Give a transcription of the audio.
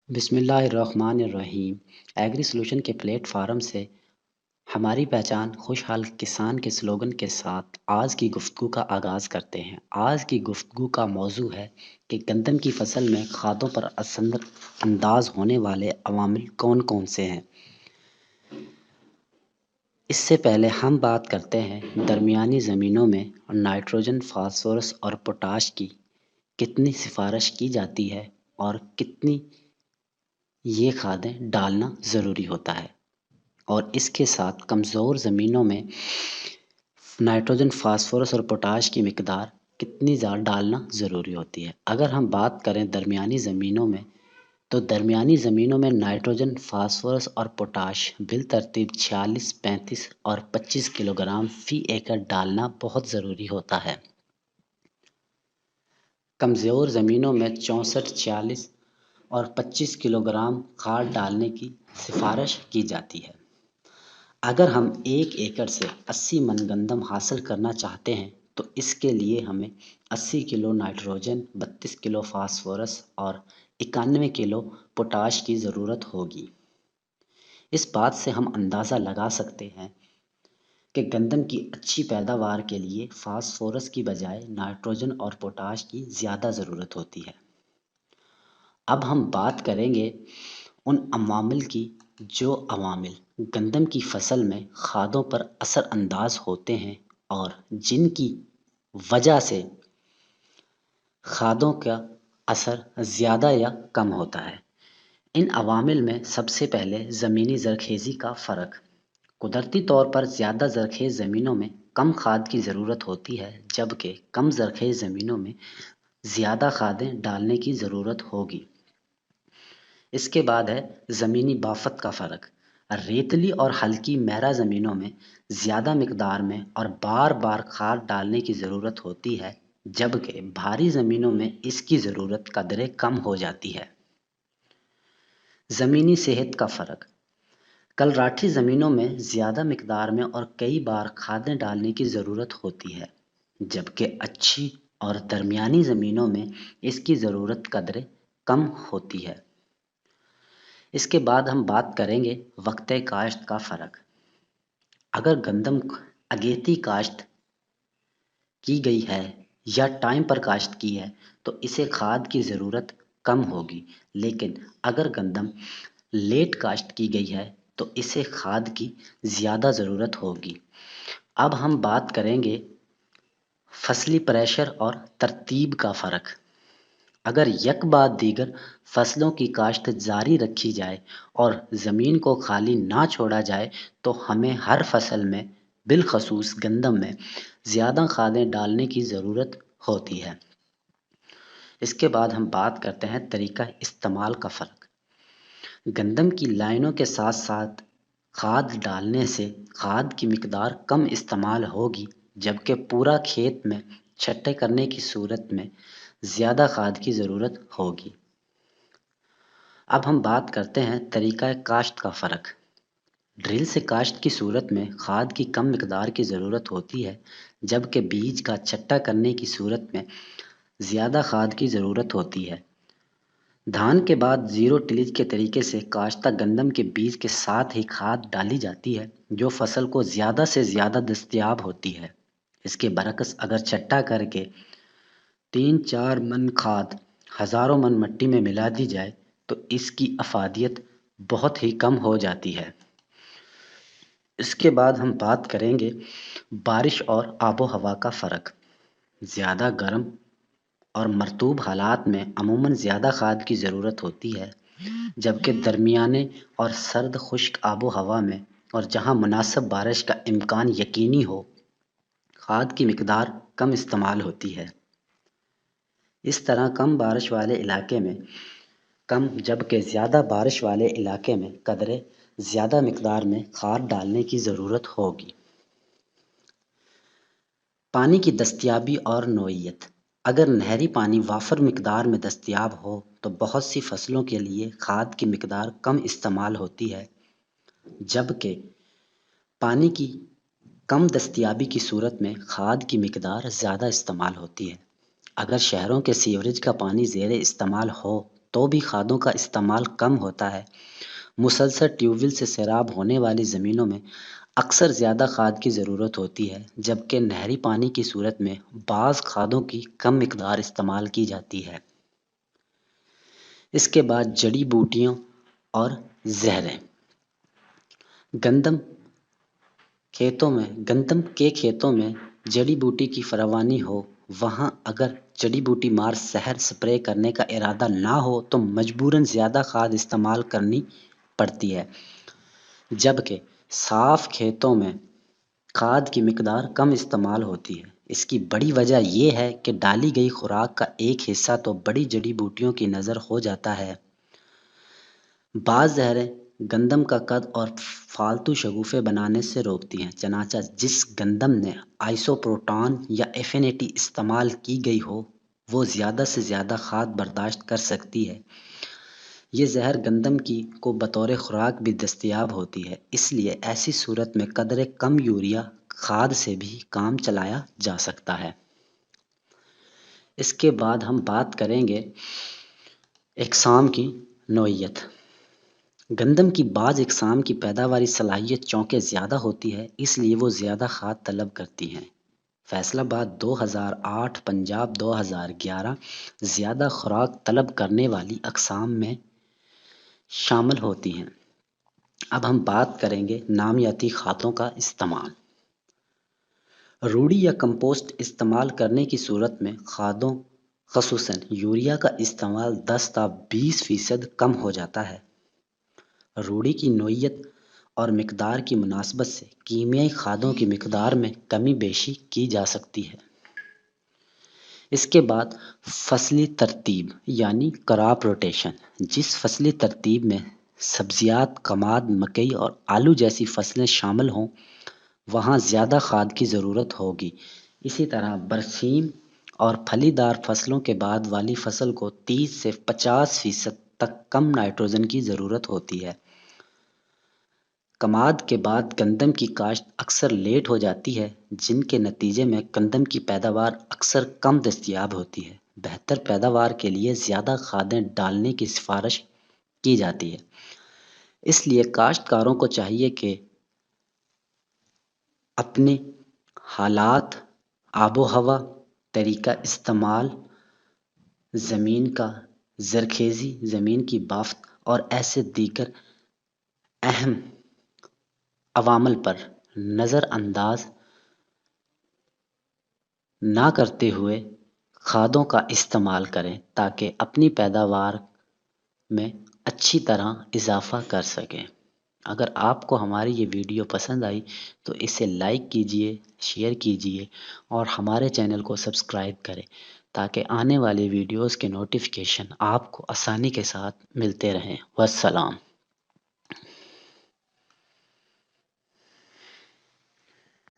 بسم اللہ الرحمن الرحیم۔ ایگری سلوشن کے پلیٹ فارم سے ہماری پہچان خوشحال کسان کے سلوگن کے ساتھ آج کی گفتگو کا آغاز کرتے ہیں۔ آج کی گفتگو کا موضوع ہے کہ گندم کی فصل میں کھادوں پر اثر انداز ہونے والے عوامل کون کون سے ہیں۔ اس سے پہلے ہم بات کرتے ہیں درمیانی زمینوں میں نائٹروجن، فاسفورس اور پوٹاش کی کتنی سفارش کی جاتی ہے اور کتنی یہ کھادیں ڈالنا ضروری ہوتا ہے، اور اس کے ساتھ کمزور زمینوں میں نائٹروجن، فاسفورس اور پوٹاش کی مقدار کتنی زیادہ ڈالنا ضروری ہوتی ہے۔ اگر ہم بات کریں درمیانی زمینوں میں، تو درمیانی زمینوں میں نائٹروجن، فاسفورس اور پوٹاش بالترتیب 46، 35 اور 25 کلو گرام فی ایکڑ ڈالنا بہت ضروری ہوتا ہے۔ کمزور زمینوں میں 64، 46 اور 25 کلو گرام کھاد ڈالنے کی سفارش کی جاتی ہے۔ اگر ہم 1 ایکڑ سے 80 من گندم حاصل کرنا چاہتے ہیں تو اس کے لیے ہمیں 80 کلو نائٹروجن، 32 کلو فاسفورس اور 91 کلو پوٹاش کی ضرورت ہوگی۔ اس بات سے ہم اندازہ لگا سکتے ہیں کہ گندم کی اچھی پیداوار کے لیے فاسفورس کی بجائے نائٹروجن اور پوٹاش کی زیادہ ضرورت ہوتی ہے۔ اب ہم بات کریں گے ان عوامل کی جو عوامل گندم کی فصل میں کھادوں پر اثر انداز ہوتے ہیں اور جن کی وجہ سے کھادوں کا اثر زیادہ یا کم ہوتا ہے۔ ان عوامل میں سب سے پہلے زمینی زرخیزی کا فرق۔ قدرتی طور پر زیادہ زرخیز زمینوں میں کم کھاد کی ضرورت ہوتی ہے، جبکہ کم زرخیز زمینوں میں زیادہ کھادیں ڈالنے کی ضرورت ہوگی۔ اس کے بعد ہے زمینی بافت کا فرق۔ ریتلی اور ہلکی مہرا زمینوں میں زیادہ مقدار میں اور بار بار کھاد ڈالنے کی ضرورت ہوتی ہے، جبکہ بھاری زمینوں میں اس کی ضرورت قدرے کم ہو جاتی ہے۔ زمینی صحت کا فرق۔ کلراٹھی زمینوں میں زیادہ مقدار میں اور کئی بار کھادیں ڈالنے کی ضرورت ہوتی ہے، جبکہ اچھی اور درمیانی زمینوں میں اس کی ضرورت قدرے کم ہوتی ہے۔ اس کے بعد ہم بات کریں گے وقت کاشت کا فرق۔ اگر گندم اگیتی کاشت کی گئی ہے یا ٹائم پر کاشت کی ہے تو اسے کھاد کی ضرورت کم ہوگی، لیکن اگر گندم لیٹ کاشت کی گئی ہے تو اسے کھاد کی زیادہ ضرورت ہوگی۔ اب ہم بات کریں گے فصلی پریشر اور ترتیب کا فرق۔ اگر یک بعد دیگر فصلوں کی کاشت جاری رکھی جائے اور زمین کو خالی نہ چھوڑا جائے تو ہمیں ہر فصل میں بالخصوص گندم میں زیادہ کھادیں ڈالنے کی ضرورت ہوتی ہے۔ اس کے بعد ہم بات کرتے ہیں طریقہ استعمال کا فرق۔ گندم کی لائنوں کے ساتھ ساتھ کھاد ڈالنے سے کھاد کی مقدار کم استعمال ہوگی، جبکہ پورا کھیت میں چھٹے کرنے کی صورت میں زیادہ کھاد کی ضرورت ہوگی۔ اب ہم بات کرتے ہیں طریقہ کاشت کا فرق۔ ڈرل سے کاشت کی صورت میں کھاد کی کم مقدار کی ضرورت ہوتی ہے، جبکہ بیج کا چھٹا کرنے کی صورت میں زیادہ کھاد کی ضرورت ہوتی ہے۔ دھان کے بعد زیرو ٹلیج کے طریقے سے کاشتہ گندم کے بیج کے ساتھ ہی کھاد ڈالی جاتی ہے، جو فصل کو زیادہ سے زیادہ دستیاب ہوتی ہے۔ اس کے برعکس اگر چھٹا کر کے 3-4 من کھاد ہزاروں من مٹی میں ملا دی جائے تو اس کی افادیت بہت ہی کم ہو جاتی ہے۔ اس کے بعد ہم بات کریں گے بارش اور آب و ہوا کا فرق۔ زیادہ گرم اور مرطوب حالات میں عموماً زیادہ کھاد کی ضرورت ہوتی ہے، جبکہ درمیانے اور سرد خشک آب و ہوا میں اور جہاں مناسب بارش کا امکان یقینی ہو، کھاد کی مقدار کم استعمال ہوتی ہے۔ اس طرح کم بارش والے علاقے میں کم، جبکہ زیادہ بارش والے علاقے میں قدرے زیادہ مقدار میں کھاد ڈالنے کی ضرورت ہوگی۔ پانی کی دستیابی اور نوعیت۔ اگر نہری پانی وافر مقدار میں دستیاب ہو تو بہت سی فصلوں کے لیے کھاد کی مقدار کم استعمال ہوتی ہے، جبکہ پانی کی کم دستیابی کی صورت میں کھاد کی مقدار زیادہ استعمال ہوتی ہے۔ اگر شہروں کے سیوریج کا پانی زیر استعمال ہو تو بھی کھادوں کا استعمال کم ہوتا ہے۔ مسلسل ٹیوب ویل سے سیراب ہونے والی زمینوں میں اکثر زیادہ کھاد کی ضرورت ہوتی ہے، جبکہ نہری پانی کی صورت میں بعض کھادوں کی کم مقدار استعمال کی جاتی ہے۔ اس کے بعد جڑی بوٹیوں اور زہریں۔ گندم کے کھیتوں میں جڑی بوٹی کی فراوانی ہو، وہاں اگر جڑی بوٹی مار زہر سپرے کرنے کا ارادہ نہ ہو تو مجبوراً زیادہ کھاد استعمال کرنی پڑتی ہے، جبکہ صاف کھیتوں میں کھاد کی مقدار کم استعمال ہوتی ہے۔ اس کی بڑی وجہ یہ ہے کہ ڈالی گئی خوراک کا ایک حصہ تو بڑی جڑی بوٹیوں کی نظر ہو جاتا ہے۔ بعض زہریں گندم کا قد اور فالتو شگوفے بنانے سے روکتی ہیں، چنانچہ جس گندم نے آئسوپروٹان یا ایفینیٹی استعمال کی گئی ہو وہ زیادہ سے زیادہ کھاد برداشت کر سکتی ہے۔ یہ زہر گندم کو بطور خوراک بھی دستیاب ہوتی ہے، اس لیے ایسی صورت میں قدرے کم یوریا کھاد سے بھی کام چلایا جا سکتا ہے۔ اس کے بعد ہم بات کریں گے اقسام کی نوعیت۔ گندم کی بعض اقسام کی پیداواری صلاحیت چونکہ زیادہ ہوتی ہے، اس لیے وہ زیادہ کھاد طلب کرتی ہیں۔ فیصل آباد 2008، پنجاب 2011 زیادہ خوراک طلب کرنے والی اقسام میں شامل ہوتی ہیں۔ اب ہم بات کریں گے نامیاتی کھادوں کا استعمال۔ روڑی یا کمپوسٹ استعمال کرنے کی صورت میں کھادوں خصوصاً یوریا کا استعمال 10 تا 20% کم ہو جاتا ہے۔ روڑی کی نوعیت اور مقدار کی مناسبت سے کیمیائی کھادوں کی مقدار میں کمی بیشی کی جا سکتی ہے۔ اس کے بعد فصلی ترتیب یعنی کراپ روٹیشن۔ جس فصلی ترتیب میں سبزیات، کماد، مکئی اور آلو جیسی فصلیں شامل ہوں وہاں زیادہ کھاد کی ضرورت ہوگی۔ اسی طرح برسیم اور پھلی دار فصلوں کے بعد والی فصل کو 30 سے 50% تک کم نائٹروجن کی ضرورت ہوتی ہے۔ کماد کے بعد گندم کی کاشت اکثر لیٹ ہو جاتی ہے، جن کے نتیجے میں گندم کی پیداوار اکثر کم دستیاب ہوتی ہے۔ بہتر پیداوار کے لیے زیادہ کھادیں ڈالنے کی سفارش کی جاتی ہے۔ اس لیے کاشتکاروں کو چاہیے کہ اپنے حالات، آب و ہوا، طریقہ استعمال، زمین کا زرخیزی، زمین کی بافت اور ایسے دیگر اہم عوامل پر نظر انداز نہ کرتے ہوئے کھادوں کا استعمال کریں تاکہ اپنی پیداوار میں اچھی طرح اضافہ کر سکیں۔ اگر آپ کو ہماری یہ ویڈیو پسند آئی تو اسے لائک کیجئے، شیئر کیجئے اور ہمارے چینل کو سبسکرائب کریں تاکہ آنے والے ویڈیوز کے نوٹیفیکیشن آپ کو آسانی کے ساتھ ملتے رہیں۔ والسلام۔